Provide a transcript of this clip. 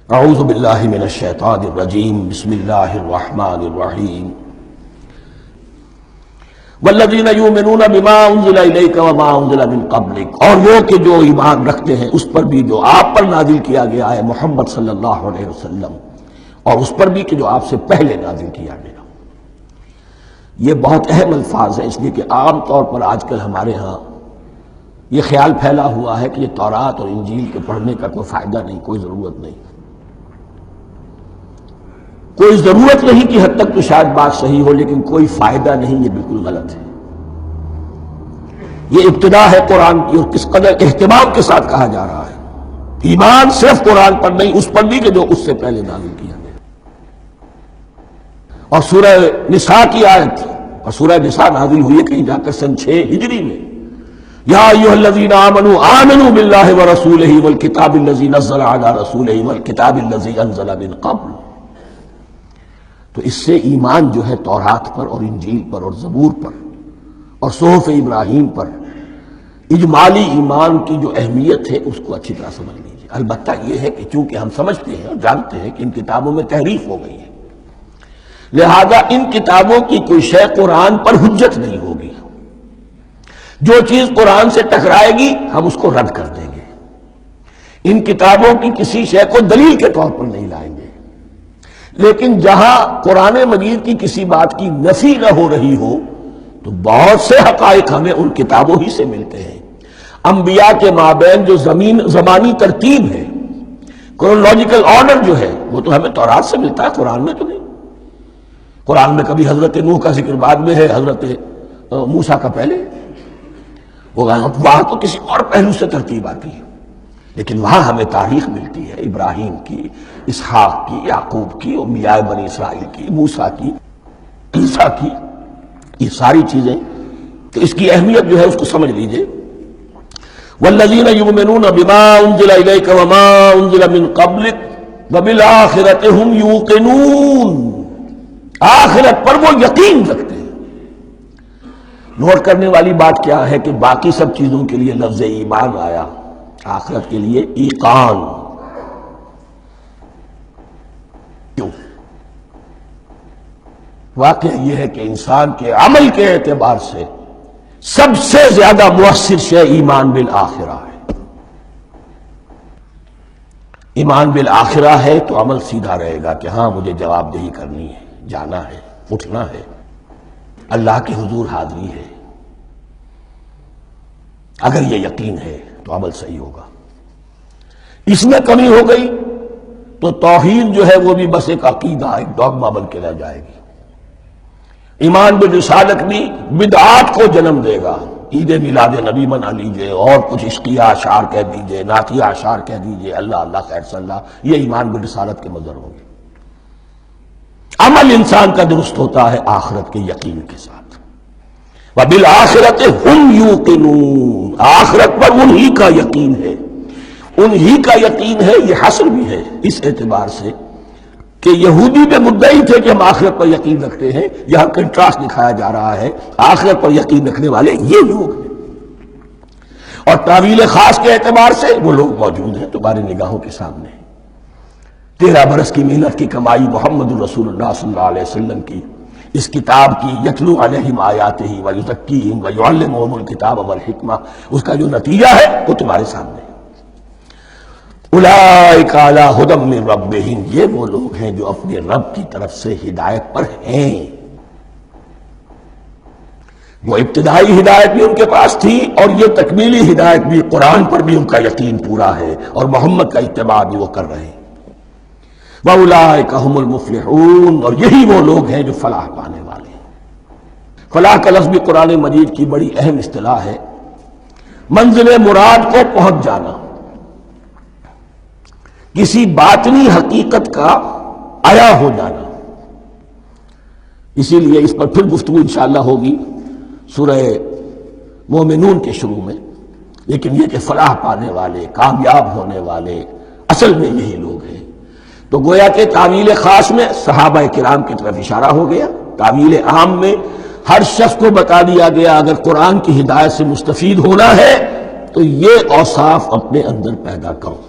اعوذ باللہ من الشیطان الرجیم بسم اللہ الرحمن الرحیم والذین یؤمنون بما انزل الیک وما انزل من قبلک، اور وہ کہ جو ایمان رکھتے ہیں اس پر بھی جو آپ پر نازل کیا گیا ہے محمد صلی اللہ علیہ وسلم، اور اس پر بھی کہ جو آپ سے پہلے نازل کیا گیا۔ یہ بہت اہم الفاظ ہیں، اس لیے کہ عام طور پر آج کل ہمارے ہاں یہ خیال پھیلا ہوا ہے کہ یہ تورات اور انجیل کے پڑھنے کا کوئی فائدہ نہیں، کوئی ضرورت نہیں، کوئی ضرورت نہیں کی حد تک تو شاید بات صحیح ہو، لیکن کوئی فائدہ نہیں، یہ بالکل غلط ہے۔ یہ ابتدا ہے قرآن کی، اور کس قدر اہتمام کے ساتھ کہا جا رہا ہے۔ ایمان صرف قرآن پر نہیں، اس پر بھی کہ جو اس سے پہلے نازل کیا گیا۔ اور سورہ نساء کی آیت، اور سورہ نساء نازل ہوئی ہے کہیں جا کر سن 6 ہجری میں، یا ایھا الذین آمنوا آمنوا باللہ ورسولہ والکتاب الذی نزل علی رسولہ والکتاب الذی انزل من قبل۔ تو اس سے ایمان جو ہے تورات پر اور انجیل پر اور زبور پر اور صحف ابراہیم پر، اجمالی ایمان کی جو اہمیت ہے اس کو اچھی طرح سمجھ لیجیے۔ البتہ یہ ہے کہ چونکہ ہم سمجھتے ہیں اور جانتے ہیں کہ ان کتابوں میں تحریف ہو گئی ہے، لہذا ان کتابوں کی کوئی شے قرآن پر حجت نہیں ہوگی۔ جو چیز قرآن سے ٹکرائے گی ہم اس کو رد کر دیں گے، ان کتابوں کی کسی شے کو دلیل کے طور پر نہیں لائیں گے۔ لیکن جہاں قرآن مجید کی کسی بات کی نفی نہ ہو رہی ہو تو بہت سے حقائق ہمیں ان کتابوں ہی سے ملتے ہیں۔ انبیاء کے مابین جو زمانی ترتیب ہے، کرونالوجیکل آرڈر جو ہے، وہ تو ہمیں تورات سے ملتا ہے، قرآن میں تو نہیں۔ قرآن میں کبھی حضرت نوح کا ذکر بعد میں ہے، حضرت موسیٰ کا پہلے، وہاں تو کسی اور پہلو سے ترتیب آتی ہے، لیکن وہاں ہمیں تاریخ ملتی ہے ابراہیم کی، اسحاق کی، یعقوب کی، انبیاء بنی اسرائیل کی، موسیٰ کی، عیسیٰ کی، یہ ساری چیزیں۔ تو اس کی اہمیت جو ہے اس کو سمجھ لیجئے۔ والذین یؤمنون بما انزل الیک وما انزل من قبلک وبالآخرۃ ھم یوقنون، آخرت پر وہ یقین رکھتے ہیں۔ نوٹ کرنے والی بات کیا ہے کہ باقی سب چیزوں کے لیے لفظ ایمان آیا، آخرت کے لیے ایقان کیوں؟ واقعہ یہ ہے کہ انسان کے عمل کے اعتبار سے سب سے زیادہ مؤثر شے ایمان بالآخرہ ہے۔ ایمان بالآخرہ ہے تو عمل سیدھا رہے گا کہ ہاں مجھے جواب دہی کرنی ہے، جانا ہے، اٹھنا ہے، اللہ کے حضور حاضری ہے۔ اگر یہ یقین ہے تو عمل صحیح ہوگا۔ اس میں کمی ہو گئی تو توحید جو ہے وہ بھی بس ایک عقیدہ، ایک ڈوگما بن کے رہ جائے گی۔ ایمان بالرسالت بھی بدعات کو جنم دے گا۔ عید میلاد نبی منا لیجئے، اور کچھ عشقیہ اشعار کہہ دیجئے، نعتیہ اشعار کہہ دیجئے، اللہ اللہ خیر صلی اللہ، یہ ایمان بالرسالت کے مظہر ہوں گے۔ عمل انسان کا درست ہوتا ہے آخرت کے یقین کے ساتھ۔ وبالآخرۃ ھم یوقنون، آخرت پر انہی کا یقین ہے، انہی کا یقین ہے۔ یہ حصر بھی ہے اس اعتبار سے کہ یہودی میں مدعی تھے کہ ہم آخرت پر یقین رکھتے ہیں، یہاں کنٹراسٹ دکھایا جا رہا ہے، آخرت پر یقین رکھنے والے یہ لوگ ہیں۔ اور تعویل خاص کے اعتبار سے وہ لوگ موجود ہیں تمہاری نگاہوں کے سامنے۔ 13 برس کی محنت کی کمائی محمد رسول اللہ صلی اللہ علیہ وسلم کی، اس کتاب کی، یتلو علیہم آیاتہ ویزکیہم ویعلمہم الکتاب والحکمہ، اس کا جو نتیجہ ہے وہ تمہارے سامنے ہے۔ اولئک علی ھدی من ربہم، یہ وہ لوگ ہیں جو اپنے رب کی طرف سے ہدایت پر ہیں۔ وہ ابتدائی ہدایت بھی ان کے پاس تھی، اور یہ تکمیلی ہدایت بھی، قرآن پر بھی ان کا یقین پورا ہے، اور محمد کا اتباع بھی وہ کر رہے ہیں۔ وَأُولَٰئِكَ هُمُ الْمُفْلِحُونَ، اور یہی وہ لوگ ہیں جو فلاح پانے والے ہیں۔ فلاح کا لفظ بھی قرآن مجید کی بڑی اہم اصطلاح ہے، منزل مراد کو پہنچ جانا، کسی باطنی حقیقت کا عیا ہو جانا۔ اسی لیے اس پر پھر گفتگو انشاءاللہ ہوگی سورہ مومنون کے شروع میں، لیکن یہ کہ فلاح پانے والے، کامیاب ہونے والے اصل میں یہی لوگ ہیں۔ تو گویا کہ تعویل خاص میں صحابہ کرام کی طرف اشارہ ہو گیا، تعویل عام میں ہر شخص کو بتا دیا گیا اگر قرآن کی ہدایت سے مستفید ہونا ہے تو یہ اوصاف اپنے اندر پیدا کرو۔